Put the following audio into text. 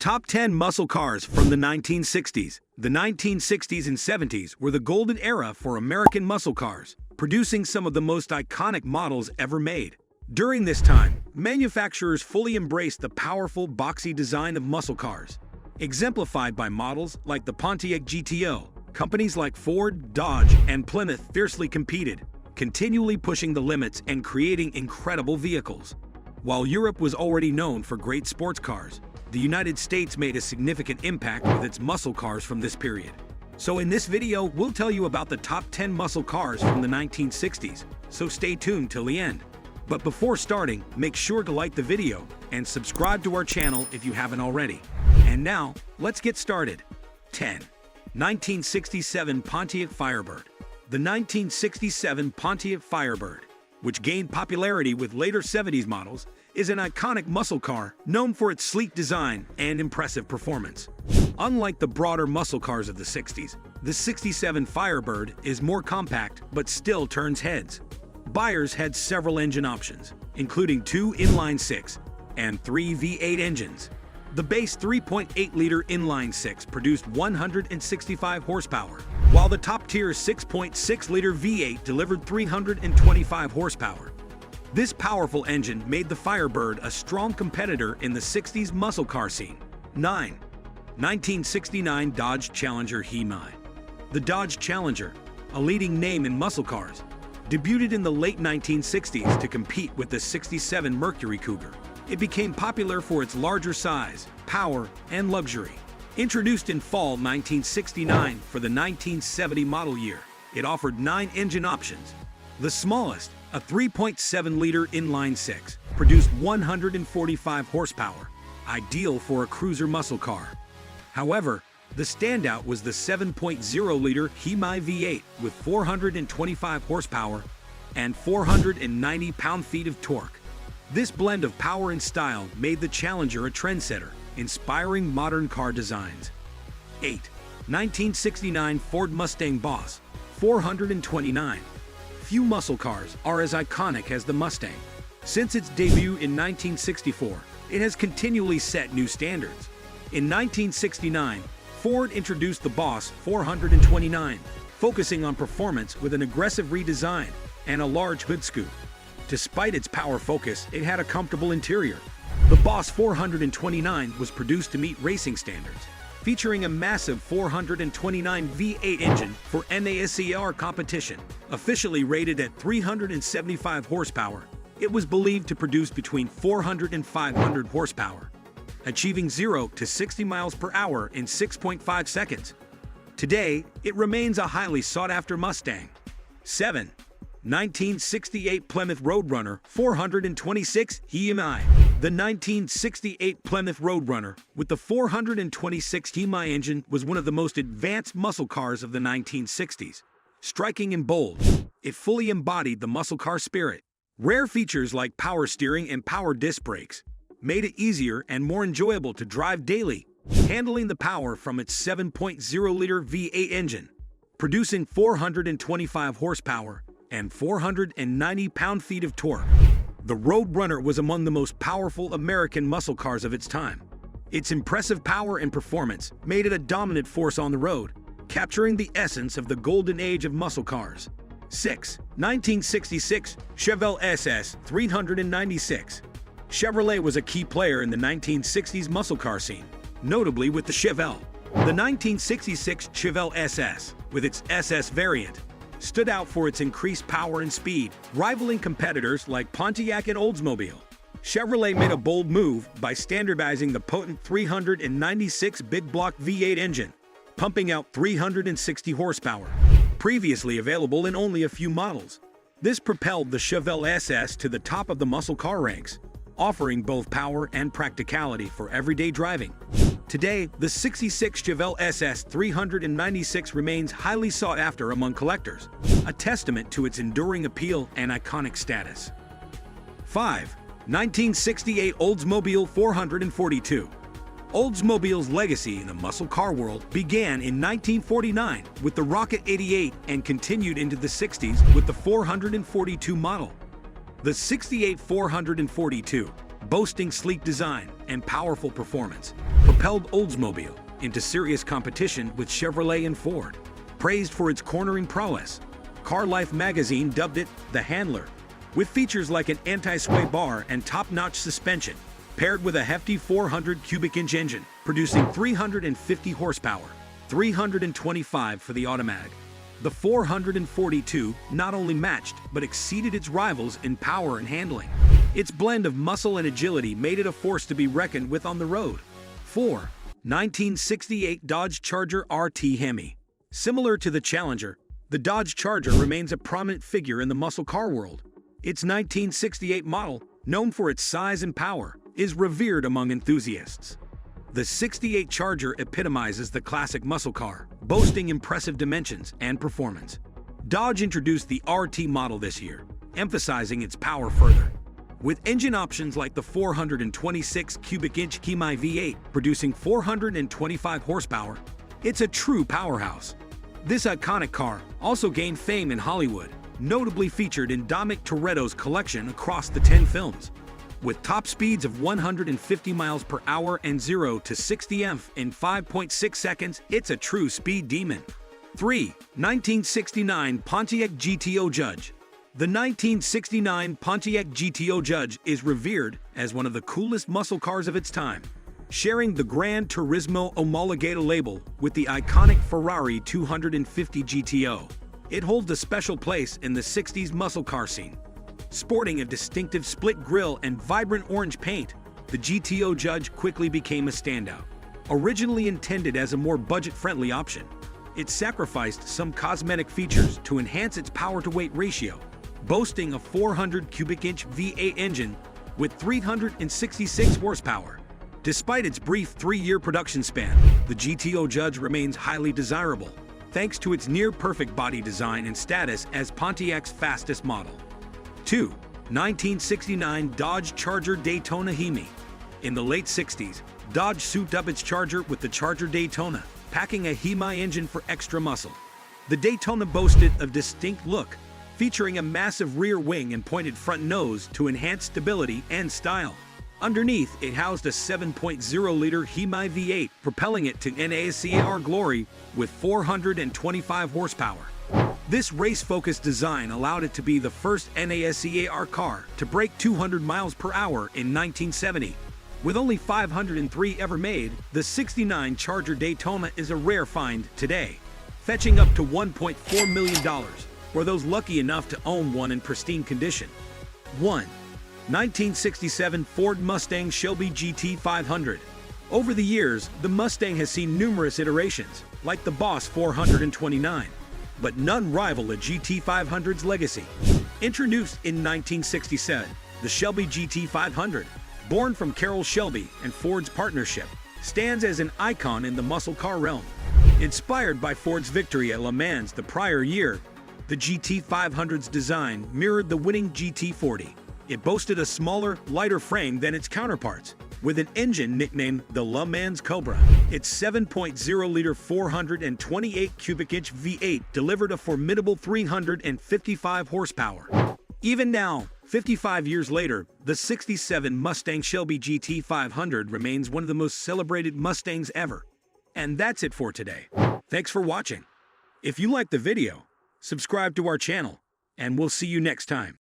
Top 10 muscle cars from the 1960s. The 1960s and 70s were the golden era for American muscle cars, producing some of the most iconic models ever made. During this time, manufacturers fully embraced the powerful, boxy design of muscle cars, exemplified by models like the Pontiac GTO. Companies like Ford, Dodge, and Plymouth fiercely competed, continually pushing the limits and creating incredible vehicles. While Europe was already known for great sports cars, the United States made a significant impact with its muscle cars from this period. So in this video, we'll tell you about the top 10 muscle cars from the 1960s, so stay tuned till the end. But before starting, make sure to like the video and subscribe to our channel if you haven't already. And now, let's get started. 10. 1967 Pontiac Firebird. The 1967 Pontiac Firebird, which gained popularity with later 70s models, is an iconic muscle car known for its sleek design and impressive performance. Unlike the broader muscle cars of the 60s, the 67 Firebird is more compact but still turns heads. Buyers had several engine options, including 2 inline-6 and 3 V8 engines. The base 3.8-liter inline-6 produced 165 horsepower, while the top-tier 6.6-liter V8 delivered 325 horsepower. This powerful engine made the Firebird a strong competitor in the 60s muscle car scene. 9. 1969 Dodge Challenger He-Mi. The Dodge Challenger, a leading name in muscle cars, debuted in the late 1960s to compete with the 67 Mercury Cougar. It became popular for its larger size, power, and luxury. Introduced in fall 1969 for the 1970 model year, it offered 9 engine options. The smallest, a 3.7-liter inline-6, produced 145 horsepower, ideal for a cruiser muscle car. However, the standout was the 7.0-liter He-Mi V8 with 425 horsepower and 490 pound-feet of torque. This blend of power and style made the Challenger a trendsetter, inspiring modern car designs. 8. 1969 Ford Mustang Boss 429. Few muscle cars are as iconic as the Mustang. Since its debut in 1964, it has continually set new standards. In 1969, Ford introduced the Boss 429, focusing on performance with an aggressive redesign and a large hood scoop. Despite its power focus, it had a comfortable interior. The Boss 429 was produced to meet racing standards, featuring a massive 429 V8 engine for NASCAR competition. Officially rated at 375 horsepower, it was believed to produce between 400 and 500 horsepower, achieving 0 to 60 miles per hour in 6.5 seconds. Today, it remains a highly sought-after Mustang. 7. 1968 Plymouth Roadrunner 426 He-Mi. The 1968 Plymouth Roadrunner with the 426 He-Mi engine was one of the most advanced muscle cars of the 1960s. Striking and bold, it fully embodied the muscle car spirit. Rare features like power steering and power disc brakes made it easier and more enjoyable to drive daily, handling the power from its 7.0-liter V8 engine, producing 425 horsepower and 490 pound-feet of torque. The Roadrunner was among the most powerful American muscle cars of its time. Its impressive power and performance made it a dominant force on the road, capturing the essence of the golden age of muscle cars. 6. 1966 Chevelle SS 396. Chevrolet was a key player in the 1960s muscle car scene, notably with the Chevelle. The 1966 Chevelle SS, with its SS variant, stood out for its increased power and speed, rivaling competitors like Pontiac and Oldsmobile. Chevrolet made a bold move by standardizing the potent 396 big block V8 engine, pumping out 360 horsepower, previously available in only a few models. This propelled the Chevelle SS to the top of the muscle car ranks, offering both power and practicality for everyday driving. Today, the 66 Chevelle SS 396 remains highly sought after among collectors, a testament to its enduring appeal and iconic status. 5. 1968 Oldsmobile 442. Oldsmobile's legacy in the muscle car world began in 1949 with the Rocket 88 and continued into the 60s with the 442 model. The 68 442, boasting sleek design, and powerful performance propelled Oldsmobile into serious competition with Chevrolet and Ford. Praised for its cornering prowess, Car Life magazine dubbed it the Handler, with features like an anti-sway bar and top-notch suspension, paired with a hefty 400 cubic inch engine, producing 350 horsepower, 325 for the automatic. The 442 not only matched, but exceeded its rivals in power and handling. Its blend of muscle and agility made it a force to be reckoned with on the road. 4. 1968 Dodge Charger RT Hemi. Similar to the Challenger, the Dodge Charger remains a prominent figure in the muscle car world. Its 1968 model, known for its size and power, is revered among enthusiasts. The 68 Charger epitomizes the classic muscle car, boasting impressive dimensions and performance. Dodge introduced the RT model this year, emphasizing its power further. With engine options like the 426 cubic inch Hemi V8 producing 425 horsepower, it's a true powerhouse. This iconic car also gained fame in Hollywood, notably featured in Dominic Toretto's collection across the 10 films. With top speeds of 150 miles per hour and 0 to 60 mph in 5.6 seconds, it's a true speed demon. 3. 1969 Pontiac GTO Judge. The 1969 Pontiac GTO Judge is revered as one of the coolest muscle cars of its time, sharing the Gran Turismo Omologata label with the iconic Ferrari 250 GTO. It holds a special place in the 60s muscle car scene. Sporting a distinctive split grille and vibrant orange paint, the GTO Judge quickly became a standout. Originally intended as a more budget-friendly option, it sacrificed some cosmetic features to enhance its power-to-weight ratio, boasting a 400 cubic inch V8 engine with 366 horsepower. Despite its brief 3-year production span, the GTO Judge remains highly desirable, thanks to its near-perfect body design and status as Pontiac's fastest model. 2. 1969 Dodge Charger Daytona Hemi. In the late 60s, Dodge souped up its Charger with the Charger Daytona, packing a Hemi engine for extra muscle. The Daytona boasted a distinct look, featuring a massive rear wing and pointed front nose to enhance stability and style. Underneath, it housed a 7.0-liter Hemi V8, propelling it to NASCAR glory with 425 horsepower. This race-focused design allowed it to be the first NASCAR car to break 200 miles per hour in 1970. With only 503 ever made, the 69 Charger Daytona is a rare find today, fetching up to $1.4 million for those lucky enough to own one in pristine condition. 1. 1967 Ford Mustang Shelby GT 500. Over the years, the Mustang has seen numerous iterations, like the Boss 429. But none rival a GT 500's legacy. Introduced in 1967, the Shelby GT 500, born from Carroll Shelby and Ford's partnership, stands as an icon in the muscle car realm. Inspired by Ford's victory at Le Mans the prior year, the GT 500's design mirrored the winning GT 40. It boasted a smaller, lighter frame than its counterparts, with an engine nicknamed the Le Mans Cobra. Its 7.0-liter 428 cubic inch V8 delivered a formidable 355 horsepower. Even now, 55 years later, the '67 Mustang Shelby GT 500 remains one of the most celebrated Mustangs ever. And that's it for today. Thanks for watching. If you liked the video, subscribe to our channel, and we'll see you next time.